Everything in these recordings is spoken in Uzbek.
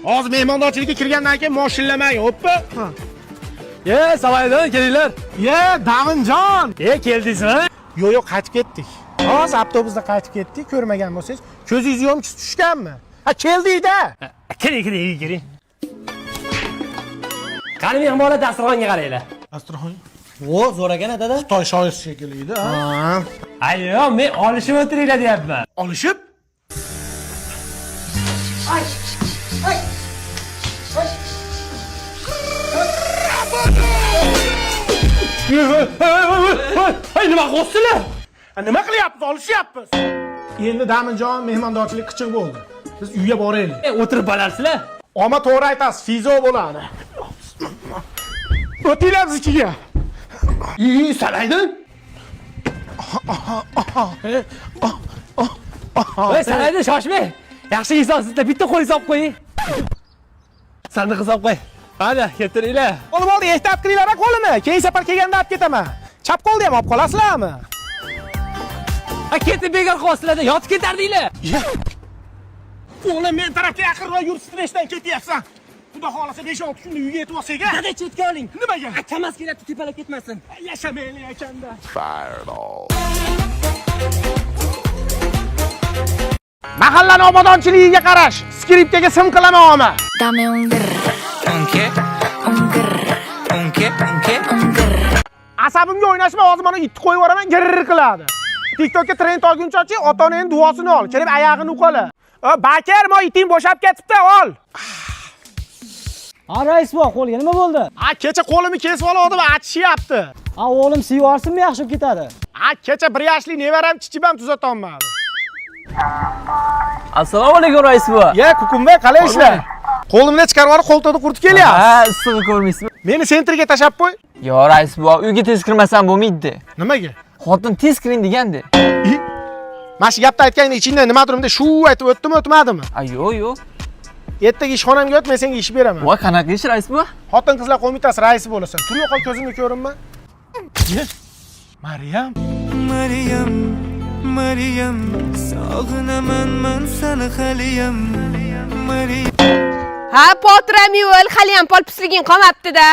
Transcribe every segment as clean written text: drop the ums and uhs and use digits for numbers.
Hozir mehmondorchilikka kirgandan keyin moshinlamang, hoppa. Samaydan kelinglar. Davinjon. Keldingizmi? Yo'q, qaytib ketdik. Hozir avtobusda qaytib ketdik, ko'rmagan bo'lsangiz, ko'zingiz yomchisi tushganmi? Ha, keldik-da. Kiring. Qani mehmonlar dasturxonga qaranglar. Dasturxon. Zo'r ekan dada. Xitoy shoir shekilli-da. Ayyo, men olishib o'tiringlar deyapman. Olishib? Nima qilyapsizlar? Nima qilyapmiz? Olishyapmiz. Endi Daminjon mehmondorchilik qichiq bo'ldi. Biz uyga boraylik. O'tirib bo'larsizlar. Ammo to'g'ri aytasiz, fizo bo'ladi. O'tinglar ichiga. Salaydin. Salaydin, shoshmang. Yaxshi inson sizlar bitta qo'yingiz olib qo'ying. Sandiq olib qo'y. Hadi, keltiringlar. Qo'lim oldi, ehtiyot qilinglar qo'limni. Keyin safar kelganda olib ketaman. Chap qo'lni ham olib qolasizlarmi? Ketib bekor qo'yasizlar-da, yotib ketardinglar. O'g'lim, men tarafga yaqinroq yur, stressdan ketyapsan. Xudo xolasa 5-6 kunda uyga yetib olsak-a? Dada chetga oling. Nimaga? Akamas keladi, tepalab ketmasin. Yashamaylik ekanda. Mahallani obodonchiligiga qarash. Skripkaga sim qilamanmi? Dame un grr. Asabimga o'ynashma, hozir mana itni qo'yib yuboraman, girr qiladi. TikTokka trend olguncha ota-onaning duosini ol, kelib oyog'ini uqala. Bakar, mo iting bo'shab ketibdi, ol. Rais bu, qo'lga nima bo'ldi? Kecha qo'limni kesib oldim, achishyapti. O'g'lim siyorsinmi, yaxshi bo'lib ketadi. Kecha 1 yoshli nevaram chichibam tuzatolmadi. Assalomu alaykum rais bu. Kukumba, qalay ishlar? Qo'limni chiqarib olib, qo'ltoqda qurib kelyapsiz. Issiqni ko'rmaysizmi? Meni sentrga tashab qo'y. Yo, rais bu, uyga tez kirmasam bo'lmaydi. Nimaga? Xotin tez kiring degandi. Mana shu gapni aytganda ichingdan nima turibdi? Shu aytib o'tdimi, o'tmadimi? Yo'q. Ertaga ishxonamga o't, men senga ish beraman. Voy, qanaqa ish rais bu? Xotin-qizlar qo'mitasi raisi bo'lasan. Tur yo'qol ko'zimga ko'rinma. Maryam, sog'inaman men seni haliyam. Ha, potram yo'l, hali ham polpisliging qolmabdi-da.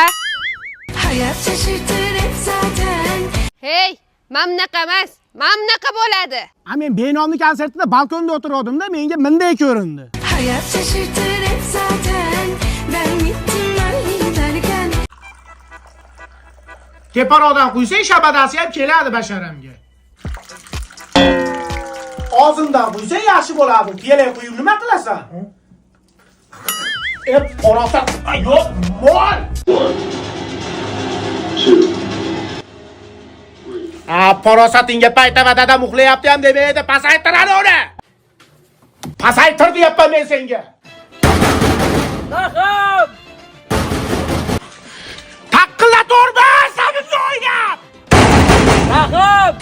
Hayat şaşırtır hep zaten. Hey, mamnaqa emas, mamnaqa bo'ladi. Men benomni konsertida balkonda o'tirgandim-da, menga bunday ko'rindi. Hayat şaşırtır hep zaten. Ben gittim öyle derken. Keparodan qo'ysang, shabadasi ham keladi basharamga. Og'zimdan qo'ysang yaxshi bo'ladi. Kelay qo'yib nima qilasan? Qorasat. Yo'q, mol. Parosatingga paytava dadam uxlayapti ham demaydi, pasaytiradi uni. Pasaytir deyapman men senga. Rahim! Taqqillatorma, sabimni o'ynab. Rahim!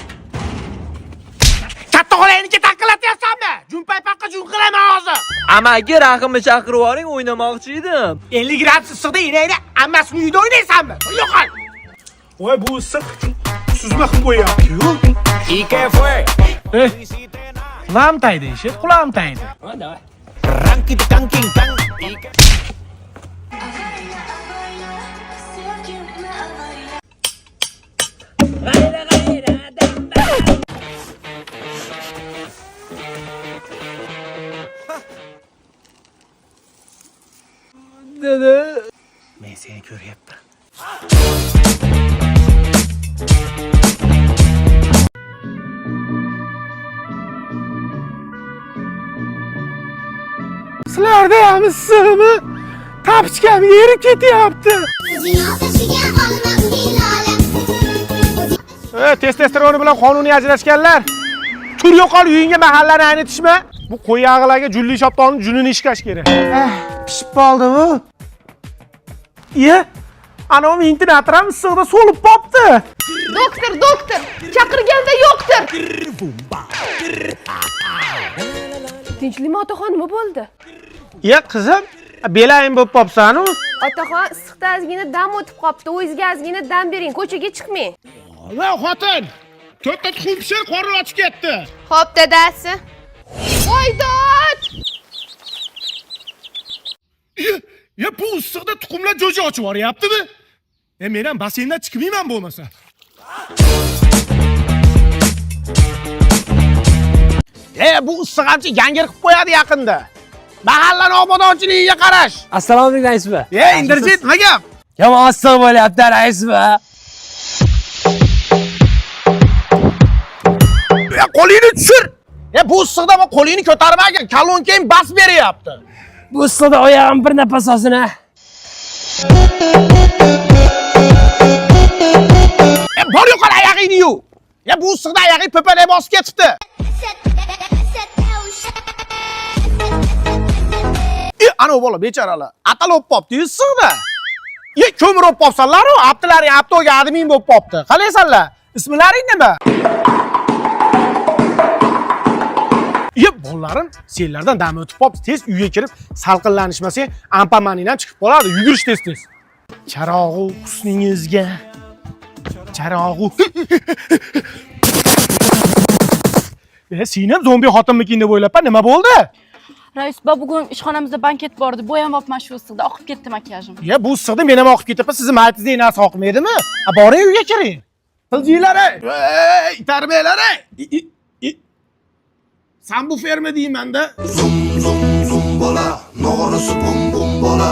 Katta xolaynikiga taqqillatyapsanmi? Junpaypaqqa jun qilaman hozir. Amaga Rahimni chaqirib yuboring, o'ynamoqchi edim. 50 gradus issiqda inayni ammasini uyda o'ynaysanmi? Yo'qol. Voy, bu issiq suzma qilib qo'yapti-ku. ¿Y qué fue? Qulam taydi, qulam taydi. Ranking tanking tan. Dede. Men seni ko'ryapman. Sizlarda ham issiqmi? Tapchkam yerib ketyapti. Testosteroni bilan qonuniy ajrashganlar. Tur yo'qol uyingga mahallani aynitishma. Bu qo'y yog'larga julli shoptonni junini ishkash kerak. Pishib qoldi bu. Ana u internatram ham issiqda so'lib qopti. Doktor, chaqirganda yo'qdir. Tinchlikmi otaxon, nima bo'ldi? Qizim, belayim bo'lib qopsan-ku. Otaxon, issiqda ozgina dam o'tib qopti. O'zingizga ozgina dam bering, ko'chaga chiqmang. Va xotin, to'rtta tuxum pishir, qorni ochib ketdi. Xo'p, dadasi. Voydod! Ya bu issiqda tuxumlar jo'ja ochib yuboryaptimi? Men ham basseyndan chiqmayman bo'lmasa. Bu issiq hamchi yangir qilib qo'yadi yaqinda. Mahallani obodonchiligiga qarash. Assalomu alaykum rais va. Indirjit, nima gap? Yomon issiq bo'lyapti rais va. Qo'lingni tushir. Bu issiqda bu qo'lingni ko'tarmagan, kalonkang bas beryapti. Bu issiqda oyog'im bir nafas olsin ha. Bor yo'qol oyog'ingni yu. Bu issiqda oyog'ing po'palay bosib ketibdi. Ana bola bechoralar, atalib qopti issiqda. Ko'mir olib qopsanlar, aptilari aptoga admin bo'lib qopti. Qalaysanlar? Ismlaring nima? Bolarim, senlardan dam o'tib qopti. Tez uyga kirib, salqinlanishmasang, ampamaningdan chiqib qoladi. Yugurish tez. Charog'u husningizga. Charog'u. Sen ham zombi xotinmikin deb o'ylabman, nima bo'ldi? Rais, bugun ishxonamizda banket bor edi. Bo'yamabman shu issiqda, oqib ketdi makiyajim. Bu issiqda men ham oqib ketyapman. Sizni maytingizdagi narsa oqmaydimi? Boring uyga kiring. Qiljilar, tarbiyalar. Sen bu ferma deyman-da. Zum zum zum bola, nog'orasi bum bum bola.